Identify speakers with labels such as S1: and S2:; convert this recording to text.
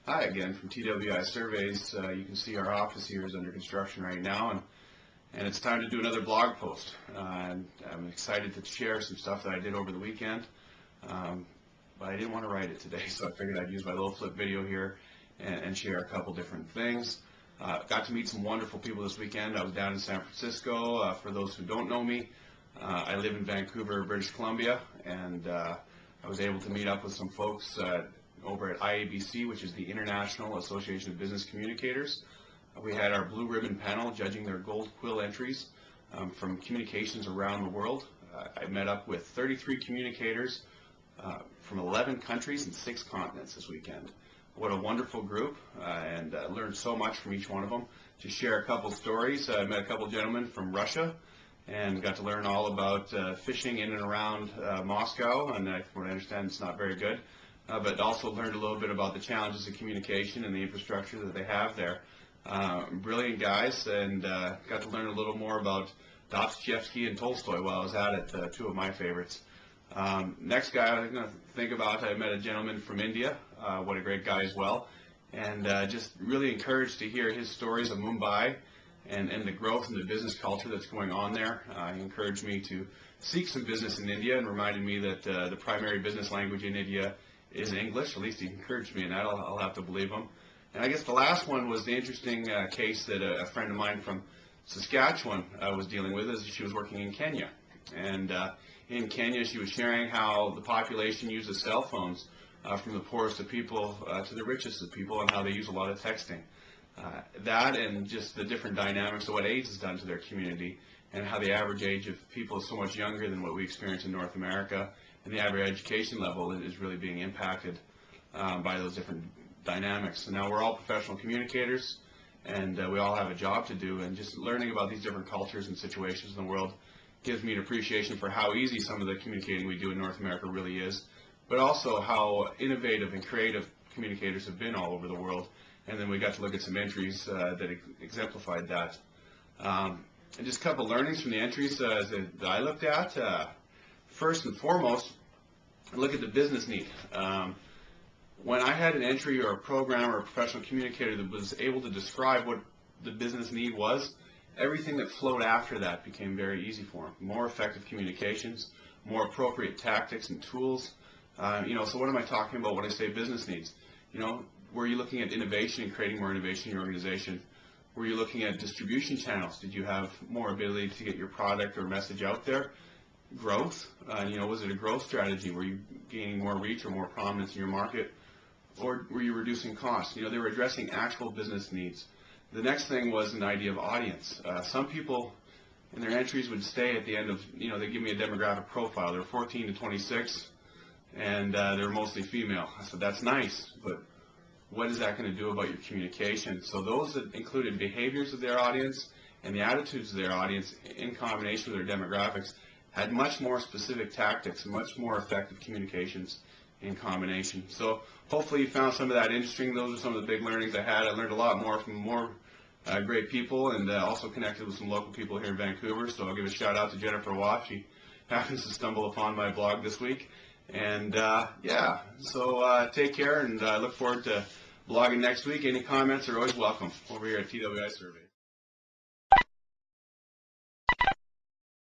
S1: Hi again from TWI Surveys. You can see our office here is under construction right now, and it's time to do another blog post. And I'm excited to share some stuff that I did over the weekend, but I didn't want to write it today, so I figured I'd use my little flip video here and share a couple different things. Got to meet some wonderful people this weekend. I was down in San Francisco. For those who don't know me, I live in Vancouver, British Columbia, and I was able to meet up with some folks over at IABC, which is the International Association of Business Communicators. We had our blue ribbon panel judging their gold quill entries from communications around the world. I met up with 33 communicators from 11 countries and 6 continents this weekend. What a wonderful group, and learned so much from each one of them. To share a couple stories, I met a couple gentlemen from Russia and got to learn all about fishing in and around Moscow, and from what I understand, it's not very good. But also learned a little bit about the challenges of communication and the infrastructure that they have there. Brilliant guys, and got to learn a little more about Dostoevsky and Tolstoy while I was at it, two of my favorites. Next guy I'm going to think about, I met a gentleman from India, what a great guy as well, and just really encouraged to hear his stories of Mumbai and the growth and the business culture that's going on there. He encouraged me to seek some business in India and reminded me that the primary business language in India is English. At least he encouraged me in that. I'll have to believe him. And I guess the last one was the interesting case that a friend of mine from Saskatchewan was dealing with, as she was working in Kenya. And in Kenya, she was sharing how the population uses cell phones from the poorest of people to the richest of people, and how they use a lot of texting. That and just the different dynamics of what AIDS has done to their community, and how the average age of people is so much younger than what we experience in North America, and the average education level is really being impacted by those different dynamics. And now we're all professional communicators, and we all have a job to do, and just learning about these different cultures and situations in the world gives me an appreciation for how easy some of the communicating we do in North America really is, but also how innovative and creative communicators have been all over the world. And then we got to look at some entries that exemplified that. And just a couple learnings from the entries that I looked at. First and foremost, look at the business need. When I had an entry or a program or a professional communicator that was able to describe what the business need was, everything that flowed after that became very easy for them. More effective communications, more appropriate tactics and tools. So what am I talking about when I say business needs? Were you looking at innovation and creating more innovation in your organization? Were you looking at distribution channels? Did you have more ability to get your product or message out there? Growth, was it a growth strategy? Were you gaining more reach or more prominence in your market? Or were you reducing costs? They were addressing actual business needs. The next thing was an idea of audience. Some people in their entries would stay at the end of, they give me a demographic profile. They're 14 to 26, and they're mostly female. I said, that's nice, but what is that going to do about your communication? So those that included behaviors of their audience and the attitudes of their audience in combination with their demographics had much more specific tactics and much more effective communications in combination. So hopefully you found some of that interesting. Those are some of the big learnings I had. I learned a lot more from more great people, and also connected with some local people here in Vancouver. So I'll give a shout out to Jennifer Watt. She happens to stumble upon my blog this week. And so take care, and I look forward to blogging next week. Any comments are always welcome over here at TWI Survey.